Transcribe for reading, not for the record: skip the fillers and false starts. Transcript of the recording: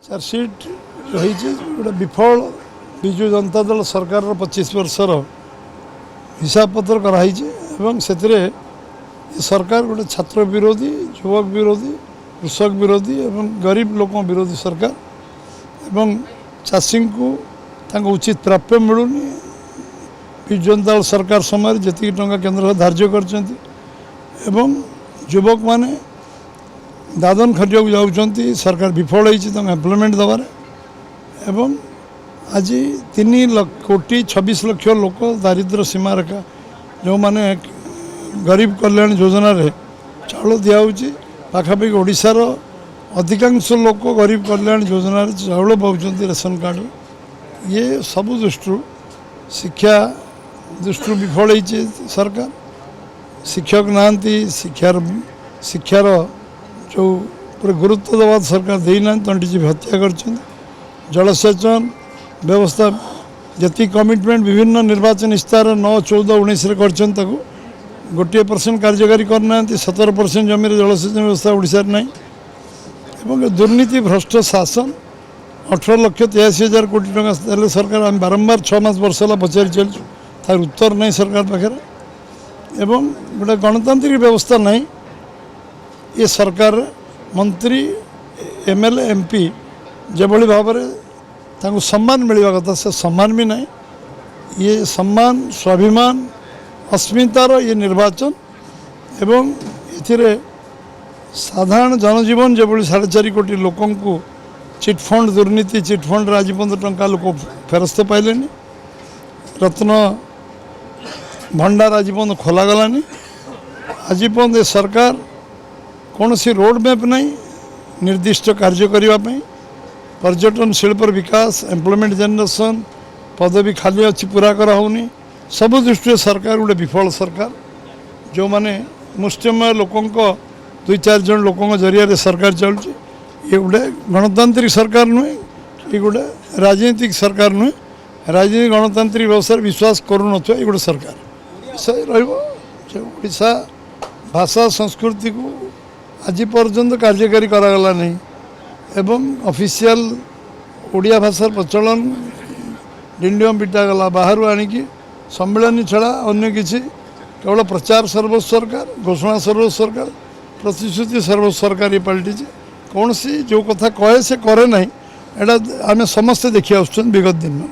Chargesheet रही गोटे विफल विजु जनता दल सरकार 25 वर्षर हिसाब पत्र कराई से सरकार गोटे छात्र विरोधी युवक विरोधी कृषक विरोधी एवं गरीब लोक विरोधी सरकार एवं चाषी को उचित प्राप्य मिलूनी विजु जनता दल सरकार समय जी टंका केन्द्र धार्य कर युवक माने दादन खटिया जाऊँच सरकार विफल होती एम्प्लॉयमेंट दबार एवं आज 3,26 लाख लोक दारिद्र्य सीमा रेखा जो माने गरीब कल्याण योजना रे चाउल दिखाऊँगी पाखापाखि ओडिशार अधिकांश लोक गरीब कल्याण योजना रे चाउल पाँच रेशन कार्ड ये सब दृष्टि शिक्षा दृष्टि विफल होती सरकार शिक्षक नांती शिक्षार जो पूरे गुरुत्व दबा सरकार देना तंटी हत्या कर जलसेचन व्यवस्था जी कमिटमेंट विभिन्न निर्वाचन इस्तार 9, 14, 19 कर गोटे % कार्यकारी करना 17% जमी जलसेचन व्यवस्था ओडिशा ना दुर्नीति भ्रष्ट शासन 18,83,000 कोटी टंका सरकार आम बारंबार 6 मास वर्ष है पचारि चलु तार उत्तर नहीं सरकार पाखे एवं गोटे गणतांत्रिक व्यवस्था नहीं ये सरकार मंत्री MLA MP जभली भाव में सम्मान मिलवा कथा से सम्मान भी नहीं ये सम्मान स्वाभिमान अस्मितार ये निर्वाचन एवं ये साधारण जनजीवन जभली 4.5 कोटी लोक चिटफंड दुर्नीति चिटफंड आज पर्यटन टंका लोक फेरस्त पाइले रत्न भंडार आज पर्यटन खोलागलानी आज पर्यटन सरकार कौन सी रोड मैप नहीं निर्दिष्ट कार्य करने पर्यटन शिल्प विकास एम्प्लॉयमेंट जनरेशन पदवी खाली अच्छी पूरा कराऊनी सब दृष्टि सरकार गोटे विफल सरकार जो माने मुष्टिमेय लोकों 2-4 जन लोकों जरिया सरकार चलुची ये गोटे गणतांत्रिक सरकार नुहे ये गोटे राजनीतिक सरकार नुहे राजनीतिक गणतांत्रिक व्यवस्था विश्वास करूँ ये गोटे सरकार सही रहा भाषा संस्कृति को आज पर्यंत कार्यकारी करागला नहीं एवं ऑफिशियल ओडिया भाषार प्रचलन डिंडियम पिटागला बाहर आणिकी सम्मेलन छड़ा अन्य किसी केवल प्रचार सर्व सरकार घोषणा सर्व सरकार प्रतिश्रुति सर्व सरकार ये पलटि कौन सी जो कथा कहे से करे ना एटा आम समस्ते देखी आसुछन विगत दिन में।